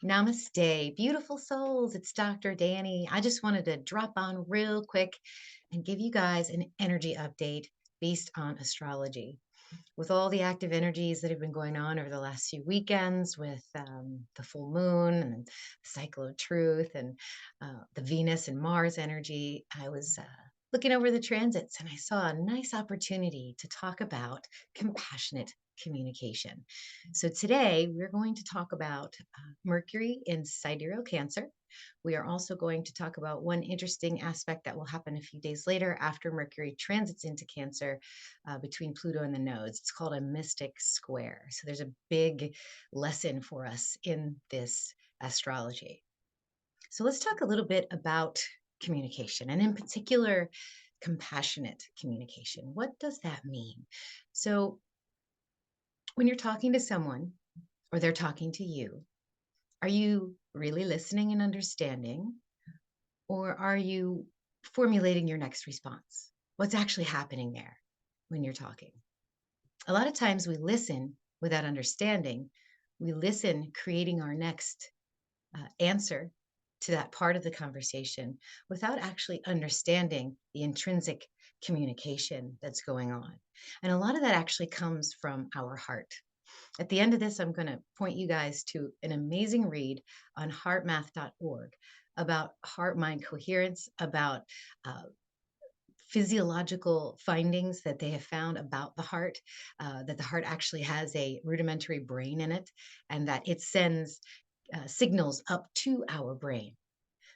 Namaste, beautiful souls. It's Dr. Danny. I just wanted to drop on real quick and give you guys an energy update based on astrology. With all the active energies that have been going on over the last few weekends with the full moon and the cycle of truth and the Venus and Mars energy, I was looking over the transits and I saw a nice opportunity to talk about compassionate communication. So today we're going to talk about Mercury in sidereal Cancer. We are also going to talk about one interesting aspect that will happen a few days later after Mercury transits into Cancer between Pluto and the nodes. It's called a mystic square. So there's a big lesson for us in this astrology. So let's talk a little bit about communication, and in particular, compassionate communication. What does that mean? So when you're talking to someone or they're talking to you, are you really listening and understanding? Or are you formulating your next response? What's actually happening there when you're talking? A lot of times we listen without understanding. We listen, creating our next answer to that part of the conversation without actually understanding the intrinsic communication that's going on. And a lot of that actually comes from our heart. At the end of this, I'm going to point you guys to an amazing read on heartmath.org about heart mind coherence, about uh, physiological findings that they have found about the heart, that the heart actually has a rudimentary brain in it, and that it sends signals up to our brain.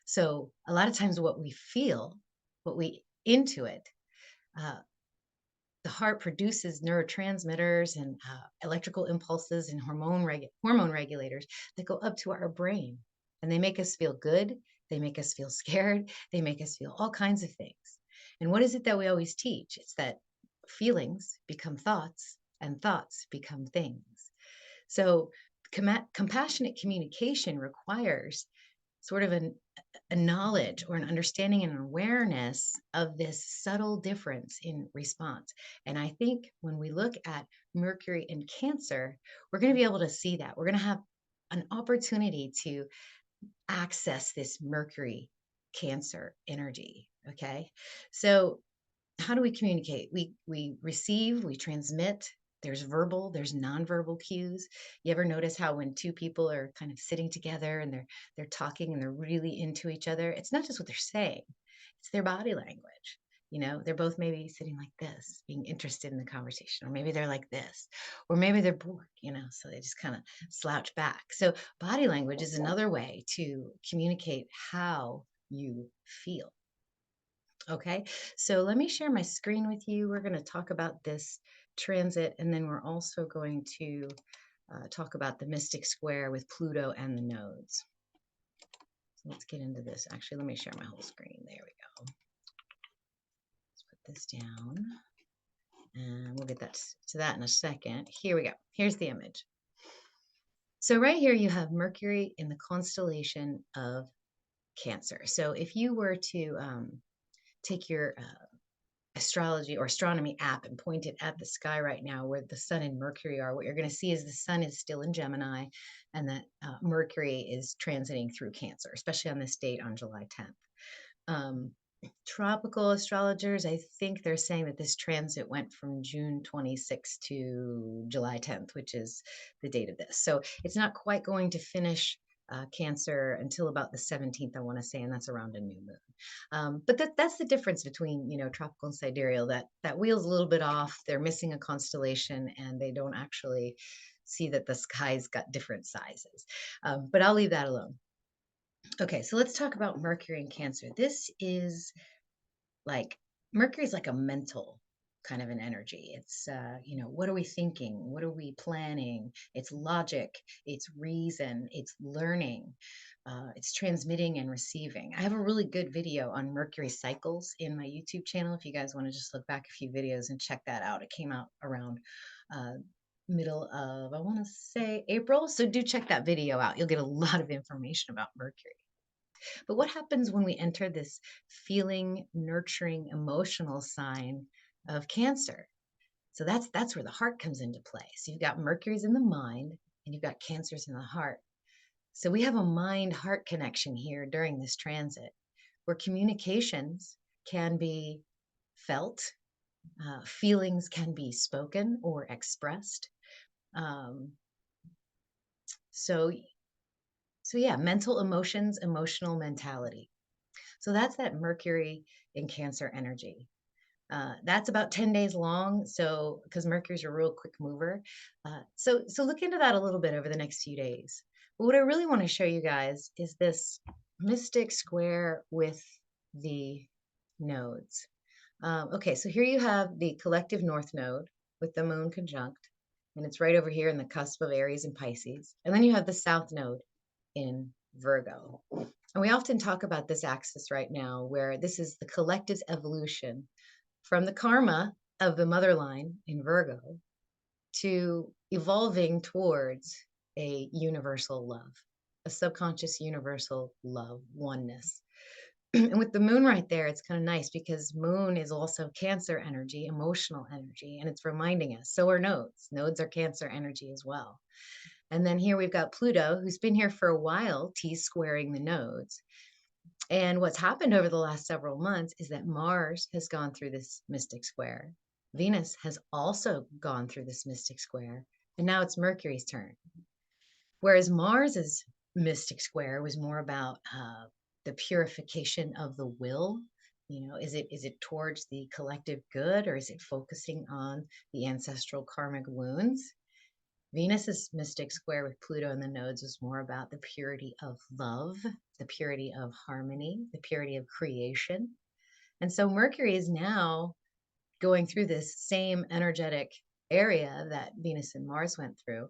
So a lot of times what we feel, what we intuit, uh, the heart produces neurotransmitters and electrical impulses and hormone regulators that go up to our brain, and they make us feel good, they make us feel scared, they make us feel all kinds of things. And what is it that we always teach? It's that feelings become thoughts and thoughts become things. So compassionate communication requires sort of a knowledge or an understanding and an awareness of this subtle difference in response. And I think when we look at Mercury in Cancer, we're going to be able to see that. We're going to have an opportunity to access this Mercury Cancer energy. Okay. So how do we communicate? We receive, we transmit. There's verbal, there's nonverbal cues. You ever notice how when two people are kind of sitting together and they're talking and they're really into each other, it's not just what they're saying, it's their body language. They're both maybe sitting like this, being interested in the conversation, or maybe they're like this, or maybe they're bored, so they just kind of slouch back. So body language is another way to communicate how you feel. Okay, so let me share my screen with you. We're going to talk about this transit, and then we're also going to talk about the mystic square with Pluto and the nodes. So let's get into this. Actually, let me share my whole screen. There we go. Let's put this down, and we'll get to that in a second. Here we go. Here's the image. So right here you have Mercury in the constellation of Cancer. So if you were to take your astrology or astronomy app and point it at the sky right now where the sun and Mercury are, what you're going to see is the sun is still in Gemini and that Mercury is transiting through Cancer, especially on this date on July 10th. Tropical astrologers, I think they're saying that this transit went from June 26th to July 10th, which is the date of this. So it's not quite going to finish Cancer until about the 17th, I want to say, and that's around a new moon. But that's the difference between, tropical and sidereal, that wheel's a little bit off. They're missing a constellation and they don't actually see that the sky's got different sizes. But I'll leave that alone. Okay, so let's talk about Mercury in Cancer. This is like Mercury's like a mental kind of an energy. It's what are we thinking? What are we planning? It's logic, it's reason, it's learning, it's transmitting and receiving. I have a really good video on Mercury cycles in my YouTube channel if you guys want to just look back a few videos and check that out. It came out around middle of, I want to say, April, so do check that video out. You'll get a lot of information about Mercury. But what happens when we enter this feeling, nurturing, emotional sign of Cancer? So that's where the heart comes into play. So you've got Mercury's in the mind and you've got Cancer's in the heart. So we have a mind-heart connection here during this transit where communications can be felt, feelings can be spoken or expressed. Um, so, so yeah, mental emotions, emotional mentality. So that's that Mercury in Cancer energy. That's about 10 days long. So, because Mercury's a real quick mover. So look into that a little bit over the next few days. But what I really want to show you guys is this mystic square with the nodes. Okay, so here you have the collective north node with the moon conjunct, and it's right over here in the cusp of Aries and Pisces. And then you have the south node in Virgo. And we often talk about this axis right now, where this is the collective evolution from the karma of the mother line in Virgo to evolving towards a universal love, a subconscious universal love, oneness. And with the moon right there, it's kind of nice because moon is also Cancer energy, emotional energy, and it's reminding us. So are nodes. Nodes are Cancer energy as well. And then here we've got Pluto, who's been here for a while, T squaring the nodes. And what's happened over the last several months is that Mars has gone through this mystic square. Venus has also gone through this mystic square. And now it's Mercury's turn. Whereas Mars's mystic square was more about the purification of the will. You know, is it towards the collective good, or is it focusing on the ancestral karmic wounds? Venus's mystic square with Pluto and the nodes was more about the purity of love, the purity of harmony, the purity of creation. And so Mercury is now going through this same energetic area that Venus and Mars went through.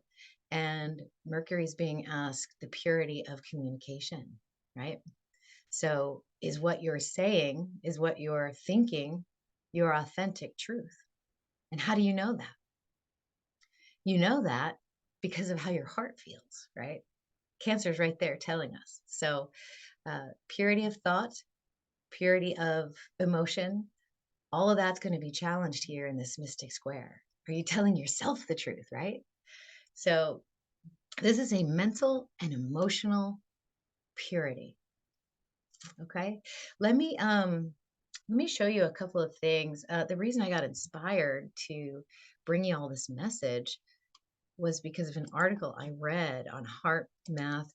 And Mercury is being asked the purity of communication, right? So, is what you're saying, is what you're thinking, your authentic truth? And how do you know that? You know that because of how your heart feels, right? Cancer's right there telling us. So, purity of thought, purity of emotion, all of that's going to be challenged here in this mystic square. Are you telling yourself the truth, right? So, this is a mental and emotional purity. Okay. Let me let me show you a couple of things. The reason I got inspired to bring you all this message was because of an article I read on heartmath.org,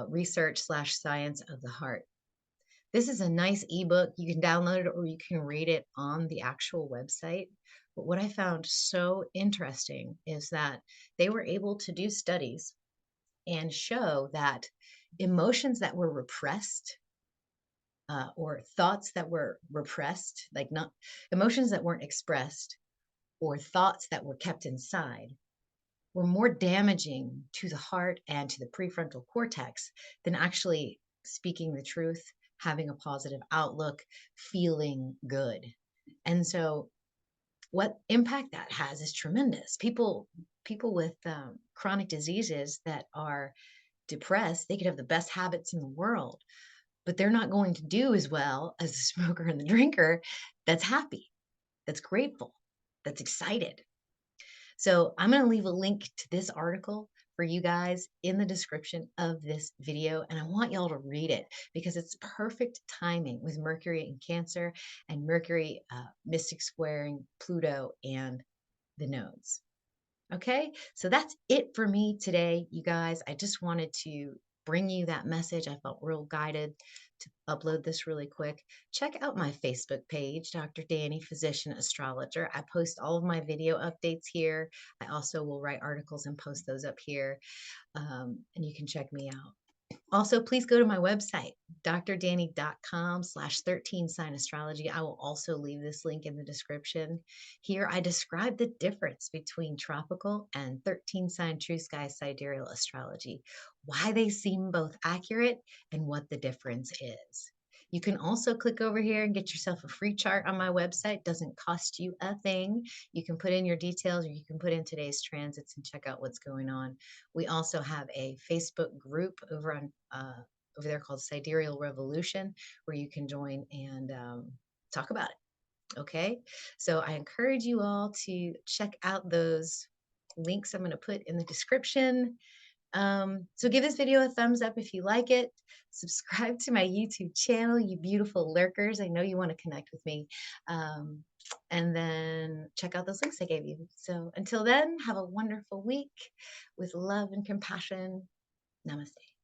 research/science of the heart. This is a nice ebook. You can download it or you can read it on the actual website. But what I found so interesting is that they were able to do studies and show that emotions that were repressed, or thoughts that were repressed, like not emotions that weren't expressed, or thoughts that were kept inside, were more damaging to the heart and to the prefrontal cortex than actually speaking the truth, having a positive outlook, feeling good. And so what impact that has is tremendous. People with chronic diseases that are depressed, they could have the best habits in the world, but they're not going to do as well as the smoker and the drinker that's happy, that's grateful, that's excited. So I'm going to leave a link to this article for you guys in the description of this video. And I want y'all to read it because it's perfect timing with Mercury in Cancer and Mercury mystic squaring Pluto and the nodes. Okay, so that's it for me today, you guys. I just wanted to bring you that message. I felt real guided to upload this really quick. Check out my Facebook page, Dr. Danny, Physician Astrologer. I post all of my video updates here. I also will write articles and post those up here, and you can check me out. Also, please go to my website, drdanny.com/13 sign astrology. I will also leave this link in the description. Here, I describe the difference between tropical and 13 sign true sky sidereal astrology, why they seem both accurate, and what the difference is. You can also click over here and get yourself a free chart on my website. Doesn't cost you a thing. You can put in your details or you can put in today's transits and check out what's going on. We also have a Facebook group over there called Sidereal Revolution, where you can join and talk about it. Okay, so I encourage you all to check out those links I'm going to put in the description. So give this video a thumbs up if you like it. Subscribe to my YouTube channel, you beautiful lurkers. I know you want to connect with me. Um, and then check out those links I gave you. So until then, have a wonderful week with love and compassion. Namaste.